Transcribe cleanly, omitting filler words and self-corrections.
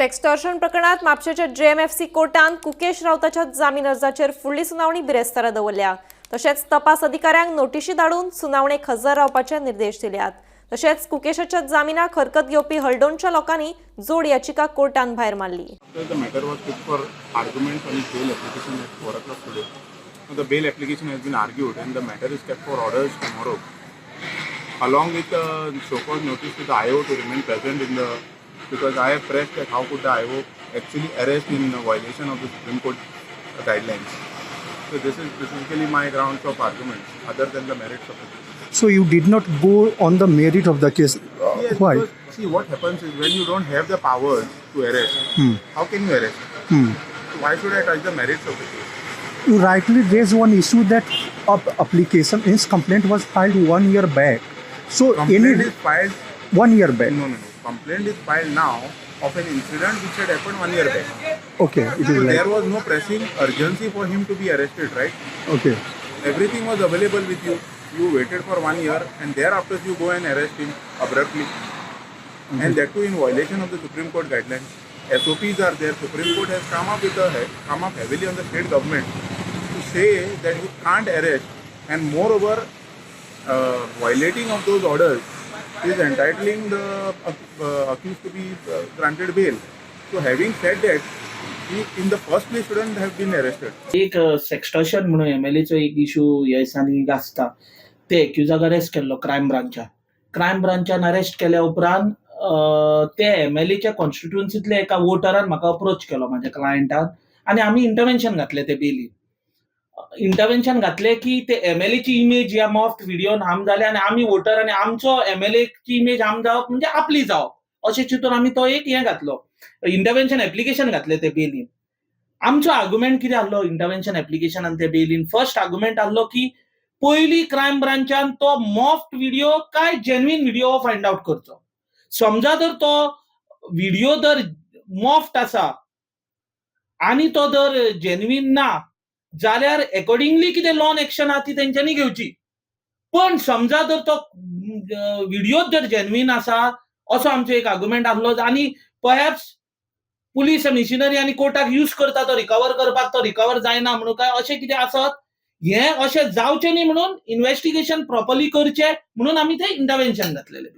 Sextortion प्रकरणात म्हापशेच्या JMFC कोर्टान Gukesh रावताच्या जामीन अर्जाचेर फुडली सुनावणी बिरेस्तारा दवरल्या। तशेंच तपास अधिकाऱ्यांक नोटीशी धाडून सुनावणेक हजर रावपाचे निर्देश दिल्यात। तशेंच कुकेशाच्या जामिनाक हरकत घेवपी हळडोणच्या लोकांनी जोड याचिका कोर्टान भायर मारली। The matter was put for argument on bail application at 4 o'clock today. The bail application has been argued and the matter is kept for orders tomorrow, along with so-called notice to the IO to remain present in the, because I have pressed that how could the IO actually arrest in violation of the Supreme Court guidelines. So this is basically my grounds of argument other than the merits of the case. So you did not go on the merit of the case. Yes, Why? because, see, what happens is when you don't have the powers to arrest, how can you arrest? So why should I touch the merits of the case? You rightly raised one issue that application is complaint was filed 1 year back. So Complaint is filed. 1 year back. No. Complaint is filed now of an incident which had happened 1 year back. Okay, it So is there like was no pressing urgency for him to be arrested, right? okay. Everything was available with you. You waited for 1 year and thereafter you go and arrest him abruptly. And that too in violation of the Supreme Court guidelines. SOPs are there. Supreme Court has come up heavily on the state government to say that you can't arrest, and moreover, violating of those orders is entitling the accused to be granted bail. So having said that, he in the first place shouldn't have been arrested. एक सेक्स्टॉर्शन म्हणून एमएलएचो एक issue ह्या दिसांनी गाजता ते एक्युजाक arrest केल्लो crime ब्रांचान arrest केल्या उपरांत ते एमएलएच्या कॉन्स्टिट्युएन्सींतले एका वोटरान म्हाका अप्रोच केलो म्हाज्या क्लायंटान आनी आमी इंटरव्हेन्शन घातले ते बेलीन इंटरव्हेन्शन घातले की ते एमएलएची इमेज या मॉफ्ट व्हिडिओन हार्म जाले आनी आमी वोटर आनी आमचो एमएलएची इमेज हार्म जावप म्हणजे आपली जावप अशें चिंतून आमी तो एक हें घातलो इंटरव्हेन्शन एप्लिकेशन घातले ते बेलीन। आमचो आर्ग्युमेंट कितें आहलो इंटरव्हेन्शन एप्लिकेशन आनी ते बेलीन फर्स्ट आर्ग्युमेंट आहलो की पयली क्रायम ब्रांचान तो मॉफ्ट व्हिडिओ काय जेन्युइन व्हिडिओ फायंड आउट करचो। समजा जर तो व्हिडिओ जर मॉफ्ट आसा आनी तो जर जेन्युइन ना जाल्यार अकॉर्डिंगली कितें लॉन एक्शन आहा ती तेंच्यांनी घेवची, पण समजा जर तो व्हिडिओ जर जेन्युइन आसा असो आमचो एक आर्ग्युमेंट आहलो आनी परहॅप्स पुलीस मिशनरी आनी कोर्टाक यूज करता तो रिकवर करपाक तो रिकवर जायना म्हणून काय अशें कितें आसत हें अशें जावचें न्ही म्हणून इन्व्हेस्टिगेशन प्रॉपरली करचें म्हणून आमी थंय इंटरव्हेन्शन घातलेलें।